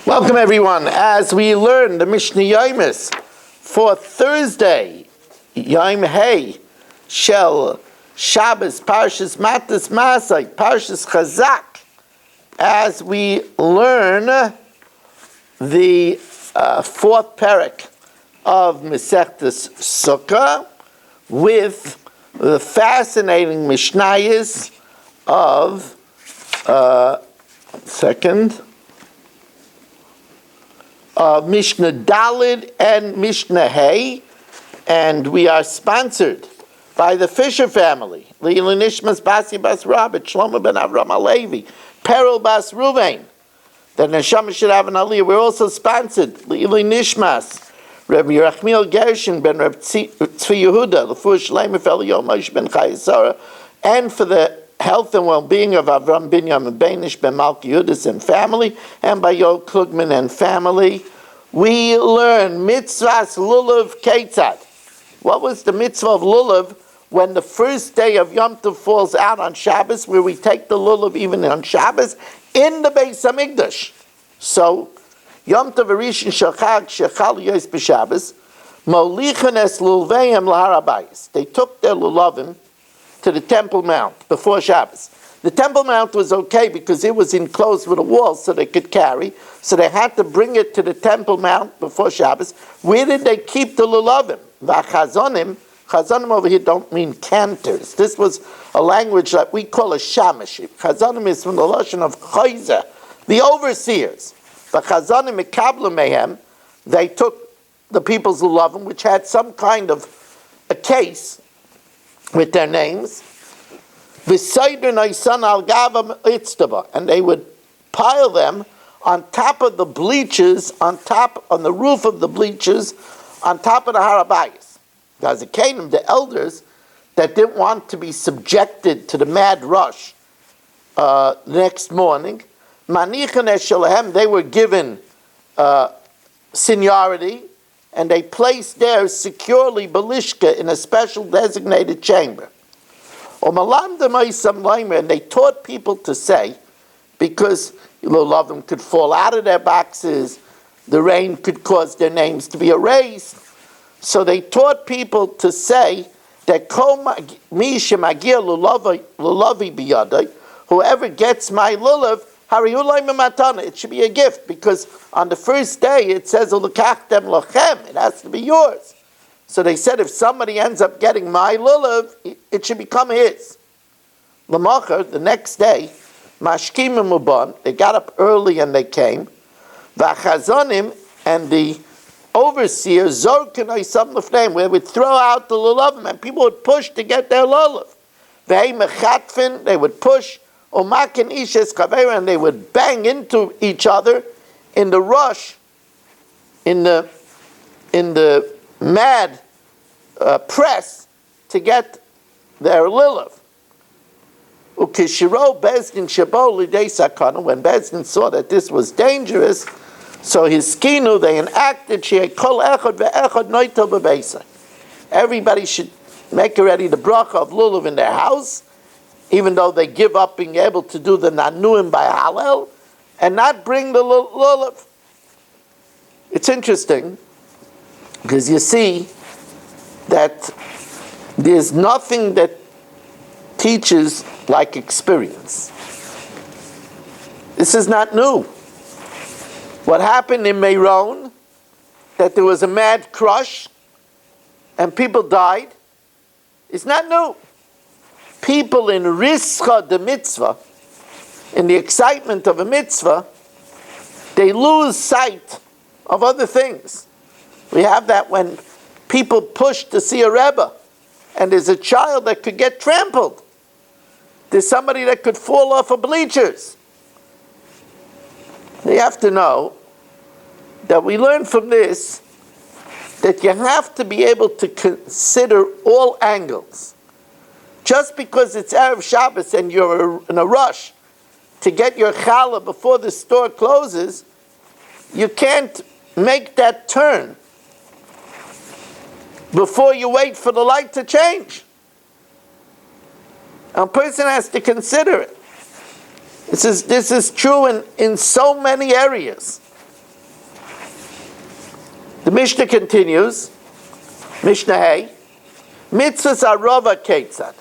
Welcome everyone, as we learn the Mishna Yomis for Thursday, Yom Hey, Shel Shabbos, Parshas Matas Masai, Parshas Chazak, as we learn the fourth parak of Masechtas Succa with the fascinating Mishnayos of Mishna Dalid and Mishna Hey, and we are sponsored by the Fisher family, Leila Nishmas Basi Bas Robert, Shlomo ben Avram Alevi, Peril Bas Ruvain, that Neshama should have an aliyah. We're also sponsored, Leila Nishmas, Rabbi Yerachmiel Gershon ben Reb Tzvi Yehuda, Lefuah Shleimah Fel Yomis ben Chayesara, and for the health and well-being of Avram Binyamin Beinish ben Malki Yudis and family, and by Yoel Klugman and family. We learn mitzvahs lulav ketzad. What was the mitzvah of lulav when the first day of Yom Tov falls out on Shabbos, where we take the lulav even on Shabbos in the Beis Hamikdash? So Yom Tov Rishon Shachag Shechal Yos b'Shabbos Molichan es lulveim lahar habayis. They took their lulavim to the Temple Mount before Shabbos. The Temple Mount was okay because it was enclosed with a wall so they could carry. So they had to bring it to the Temple Mount before Shabbos. Where did they keep the lulavim? V'chazonim, chazonim over here don't mean cantors. This was a language that we call a shamash. Chazonim is from the lashon of chayza, the overseers. V'chazonim mekablu mehem, they took the people's lulavim, which had some kind of a case with their names, and they would pile them on top of the bleachers, on the roof of the bleachers, on top of the Har HaBayis. Because it came the elders that didn't want to be subjected to the mad rush the next morning. They were given seniority, and they placed there securely Belishka in a special designated chamber. And they taught people to say, because lulavim could fall out of their boxes, the rain could cause their names to be erased. So they taught people to say that whoever gets my lulav, it should be a gift, because on the first day it says it has to be yours. So they said if somebody ends up getting my lulav, it should become his. L'macher, the next day, mashkim mubon, they got up early and they came. V'chazonim, and the overseers, zorken some lefneim, where they would throw out the lulavim, and people would push to get their lulav. V'hei mechatfin, they would push. Umakin ishes kavera, and they would bang into each other in the rush, in the mad press to get their lulav. Ukishiro bezdin shabo lidei sakana. When Bezdin saw that this was dangerous, so his skinu, they enacted kol echad ve'echad noitel bebeisa. Everybody should make already the bracha of lulav in their house, even though they give up being able to do the nanuim by Hallel, and not bring the lulav. It's interesting, because you see that there's nothing that teaches like experience. This is not new. What happened in Meron, that there was a mad crush, and people died, is not new. People in rischa de mitzvah, in the excitement of a mitzvah, they lose sight of other things. We have that when people push to see a Rebbe, and there's a child that could get trampled. There's somebody that could fall off of bleachers. You have to know that we learn from this that you have to be able to consider all angles. Just because it's Erev Shabbos and you're in a rush to get your challah before the store closes, you can't make that turn before you wait for the light to change. A person has to consider it. This is true in so many areas. The Mishnah continues, Mishnah Hey, Mitzvahs Arava Ketzad.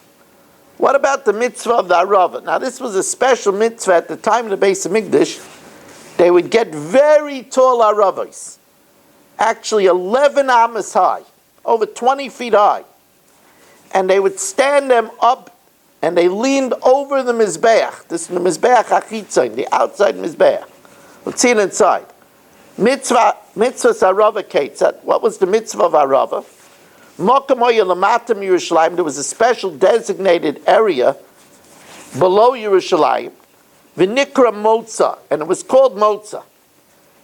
What about the mitzvah of the Arava? Now this was a special mitzvah at the time of the Beis Hamikdash. They would get very tall Aravos, actually 11 amas high, over 20 feet high. And they would stand them up and they leaned over the Mizbeach. This is the Mizbeach HaChitzain, the outside Mizbeach. Let's see it inside. Mitzvah Arava Ketzad. What was the mitzvah of Arava? Mokom Hoya Lamatam Yerushalayim. There was a special designated area below Yerushalayim. V'nikra Motza, and it was called Motza.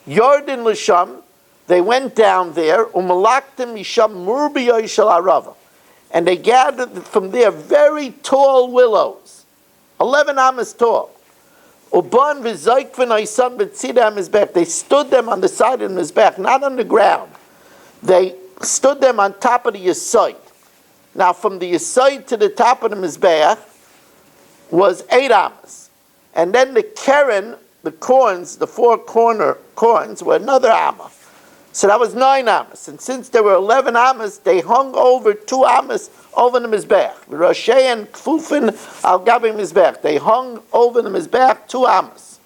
Yordin L'sham, they went down there. Umalaktim Misham Murbiyoy Shel Arava, and they gathered from there very tall willows, 11 amas tall. Uban v'zayk v'naysan b'tzida Mizbech. They stood them on the side of the Mizbech, not on the ground. They stood them on top of the Yesod. Now, from the Yesod to the top of the Mizbech was 8 amas. And then the keren, the corns, the 4 corner corns, were another amma. So that was 9 amas. And since there were 11 amas, they hung over 2 amas over the Mizbech. Roshei and Kfufin al Gabi Mizbech. They hung over the Mizbech 2 amas.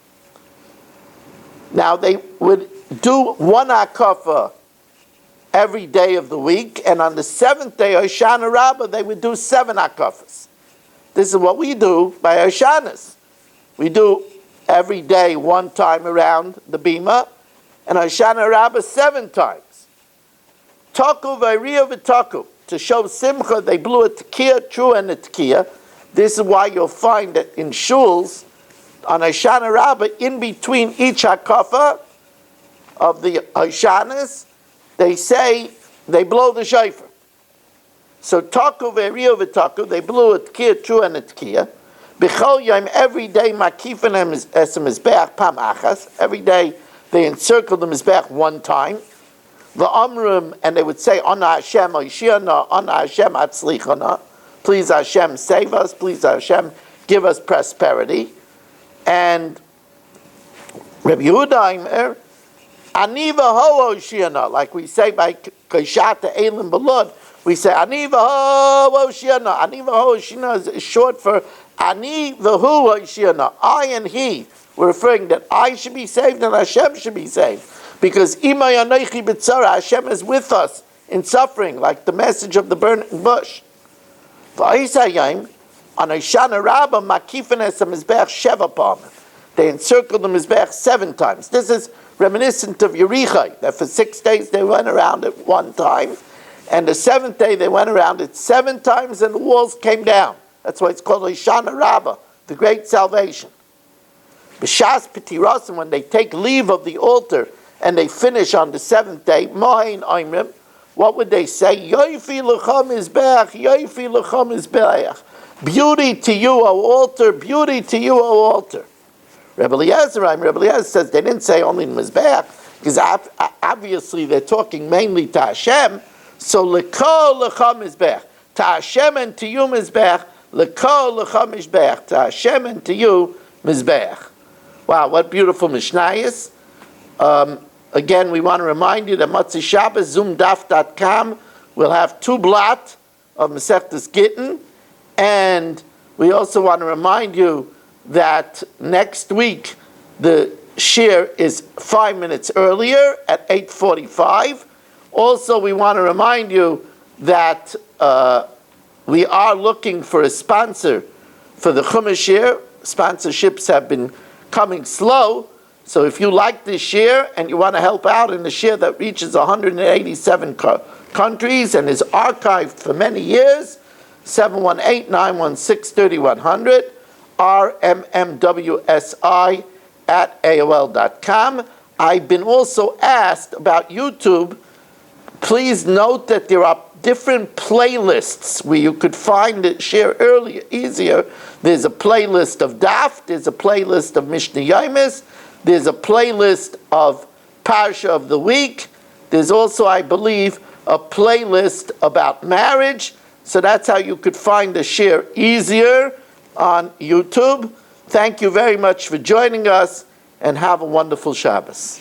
Now they would do 1 akafa every day of the week, and on the 7th day, Hoshana Rabbah, they would do 7 akafas. This is what we do by Hoshanas. We do every day 1 time around the bima, and Hoshana Rabbah 7 times. Taku v'ariya v'taku. To show simcha, they blew a tekiah, true and a tekiah. This is why you'll find that in shuls, on Hoshana Rabbah, in between each hakafa of the Hoshanas, they blow the shofar. So taku v'ariya v'taku, they blew a tekiah, true and a tekiah. B'chol yom, every day, makifin es mizbeach pam achas. Every day they encircled the mizbeach 1 time. V'amrim, and they would say, Ana Hashem oishiana, Ana Hashem atzlichana. Please Hashem save us. Please Hashem give us prosperity. And Rabbi Yehuda Aimer, Ani v'ho oishiana, like we say by Kashata Elim Balod, we say Ani v'ho oishiana. Ani v'ho oishiana is short for Ani v'hu oishiana. I and he. We're referring that I should be saved and Hashem should be saved. Because Imay Anoichi B'tzara, Hashem is with us in suffering, like the message of the burning bush. V'ayisayim, on Hoshana Rabbah, Makifin es HaMizbech Sheva Palmer. They encircled the Mizbech 7 times. This is reminiscent of Yerichai, that for 6 days they went around it 1 time, and the 7th day they went around it 7 times and the walls came down. That's why it's called Hoshana Rabbah, the great salvation. B'shas P'tirasim, when they take leave of the altar and they finish on the 7th day, Mohin Oimrim, what would they say? Yoifi l'cham Mizbeach, Yoifi l'cham Mizbeach. Beauty to you, O altar, beauty to you, O altar. Rebbe Eliezer says they didn't say only Mizbeach, because obviously they're talking mainly to Hashem. So l'kol l'cham Mizbeach, to Hashem and to you Mizbeach, l'kol l'cham Mizbeach, to Hashem and to you Mizbeach. Wow, what beautiful Mishnayos. Again, we want to remind you that Motzei Shabbos, zoomdaf.com, will have 2 blot of Masechtas Gittin, and we also want to remind you that next week the shir is 5 minutes earlier at 8:45. Also, we want to remind you that we are looking for a sponsor for the Chumash shir. Sponsorships have been coming slow. So if you like this shir and you want to help out in the shir that reaches 187 countries and is archived for many years, 718-916-3100, rmmwsi@aol.com. I've been also asked about YouTube. Please note that there are different playlists where you could find it share earlier, easier. There's a playlist of Daf, there's a playlist of Mishna Yomis, there's a playlist of Parsha of the Week, there's also, I believe, a playlist about marriage. So that's how you could find the share easier on YouTube. Thank you very much for joining us, and have a wonderful Shabbos.